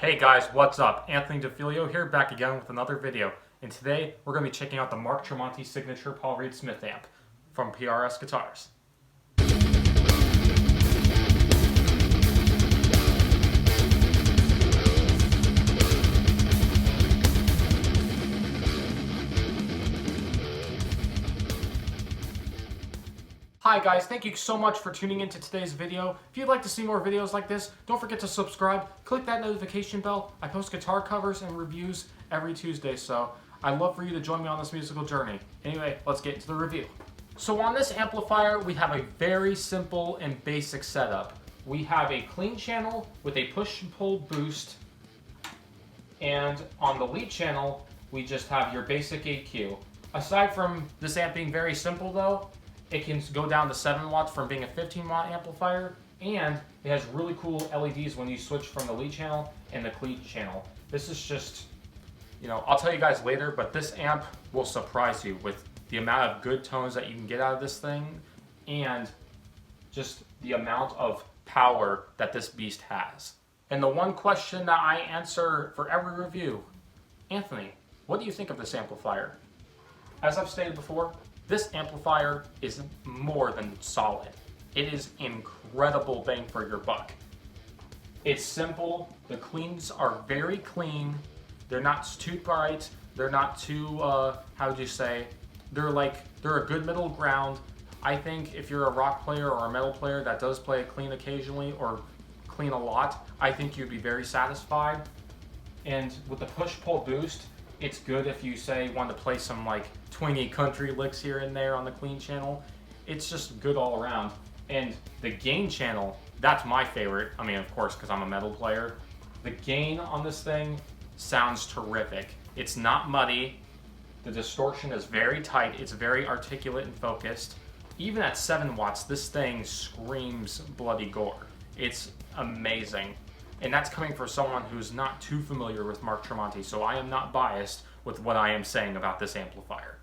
Hey guys, what's up? Anthony DiFiglio here, back again with another video. And today we're going to be checking out the Tremonti Signature Paul Reed Smith amp from PRS Guitars. Hi guys, thank you so much for tuning into today's video. If you'd like to see more videos like this, don't forget to subscribe, click that notification bell. I post guitar covers and reviews every Tuesday, so I'd love for you to join me on this musical journey. Anyway, let's get into the review. So on this amplifier, we have a very simple and basic setup. We have a clean channel with a push and pull boost, and on the lead channel, we just have your basic EQ. Aside from this amp being very simple though, it can go down to 7 watts from being a 15 watt amplifier, and it has really cool LEDs when you switch from the lead channel and the clean channel. This is just, I'll tell you guys later, but this amp will surprise you with the amount of good tones that you can get out of this thing and just the amount of power that this beast has. And the one question that I answer for every review, Anthony, what do you think of this amplifier? As I've stated before, this amplifier is more than solid. It is incredible bang for your buck. It's simple, the cleans are very clean, they're not too bright, they're not too, they're a good middle ground. I think if you're a rock player or a metal player that does play it clean occasionally or clean a lot, I think you'd be very satisfied. And with the push-pull boost, it's good if you want to play some twangy country licks here and there on the clean channel. It's just good all around. And the gain channel, that's my favorite. I mean, of course, because I'm a metal player. The gain on this thing sounds terrific. It's not muddy. The distortion is very tight. It's very articulate and focused. Even at 7 watts, this thing screams bloody gore. It's amazing. And that's coming from someone who's not too familiar with Tremonti, so I am not biased with what I am saying about this amplifier.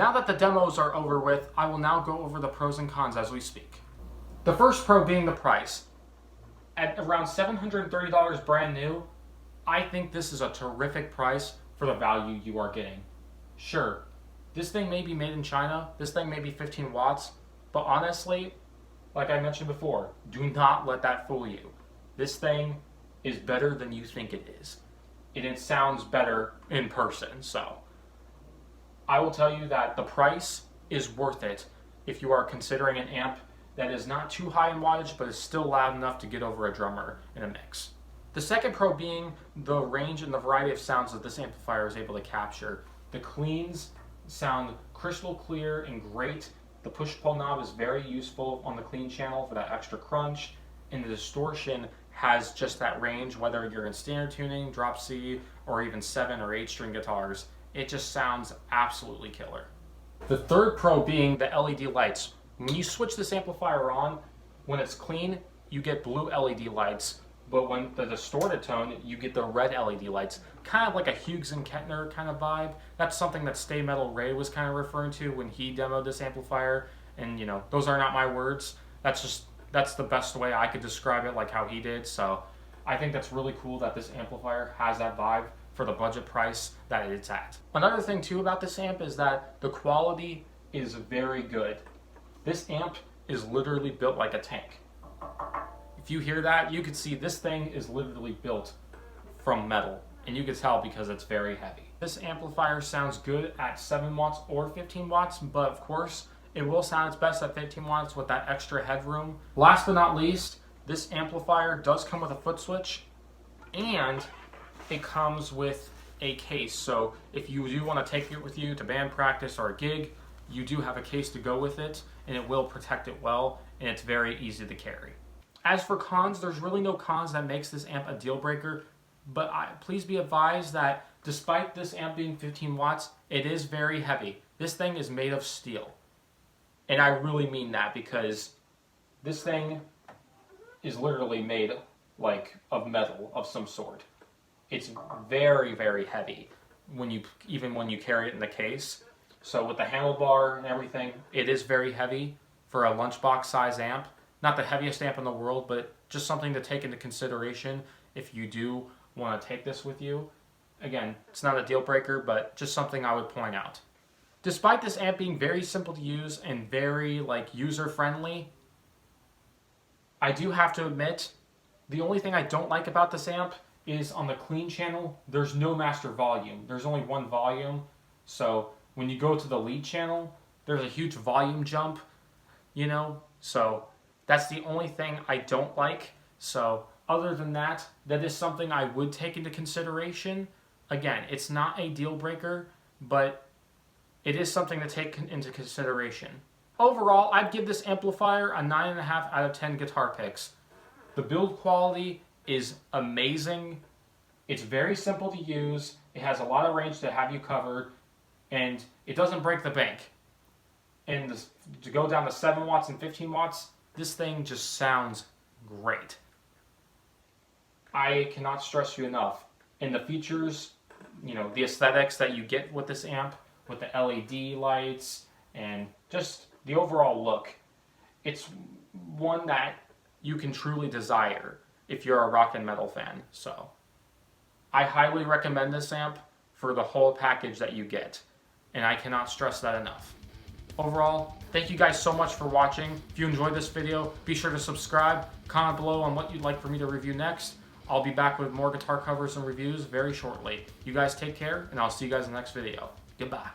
Now that the demos are over with, I will now go over the pros and cons as we speak. The first pro being the price. At around $730 brand new, I think this is a terrific price for the value you are getting. Sure, this thing may be made in China, this thing may be 15 watts, but honestly, like I mentioned before, do not let that fool you. This thing is better than you think it is. And it sounds better in person, so I will tell you that the price is worth it if you are considering an amp that is not too high in wattage, but is still loud enough to get over a drummer in a mix. The second pro being the range and the variety of sounds that this amplifier is able to capture. The cleans sound crystal clear and great. The push-pull knob is very useful on the clean channel for that extra crunch, and the distortion has just that range, whether you're in standard tuning, drop C, or even 7 or 8 string guitars. It just sounds absolutely killer. The third pro being the LED lights. When you switch this amplifier on, when it's clean, you get blue LED lights, but when the distorted tone, you get the red LED lights. Kind of like a Hughes and Kettner kind of vibe. That's something that Stay Metal Ray was kind of referring to when he demoed this amplifier. And you know, those are not my words. That's the best way I could describe it, like how he did. So I think that's really cool that this amplifier has that vibe for the budget price that it's at. Another thing too about this amp is that the quality is very good. This amp is literally built like a tank. If you hear that, you can see this thing is literally built from metal, and you can tell because it's very heavy. This amplifier sounds good at 7 watts or 15 watts, but of course, it will sound its best at 15 watts with that extra headroom. Last but not least, this amplifier does come with a foot switch, and it comes with a case. So if you do want to take it with you to band practice or a gig, you do have a case to go with it, and it will protect it well, and it's very easy to carry. As for cons, there's really no cons that makes this amp a deal breaker, but please be advised that despite this amp being 15 watts, it is very heavy. This thing is made of steel. And I really mean that because this thing is literally made like of metal of some sort. It's very, very heavy even when you carry it in the case. So with the handlebar and everything, it is very heavy for a lunchbox size amp. Not the heaviest amp in the world, but just something to take into consideration if you do want to take this with you. Again, it's not a deal breaker, but just something I would point out. Despite this amp being very simple to use and very user friendly, I do have to admit, the only thing I don't like about this amp is on the clean channel, there's no master volume. There's only one volume. So when you go to the lead channel, there's a huge volume jump, so that's the only thing I don't like. So other than that, that is something I would take into consideration. Again, it's not a deal breaker, but it is something to take into consideration. Overall, I'd give this amplifier a 9.5 out of 10 guitar picks. The build quality is amazing. It's very simple to use. It has a lot of range to have you covered, and it doesn't break the bank. And to go down to 7 watts and 15 watts, this thing just sounds great. I cannot stress you enough. And the features, the aesthetics that you get with this amp, with the LED lights, and just the overall look, it's one that you can truly desire if you're a rock and metal fan. So I highly recommend this amp for the whole package that you get, and I cannot stress that enough. Overall, thank you guys so much for watching. If you enjoyed this video, be sure to subscribe, comment below on what you'd like for me to review next. I'll be back with more guitar covers and reviews very shortly. You guys take care, and I'll see you guys in the next video. Goodbye.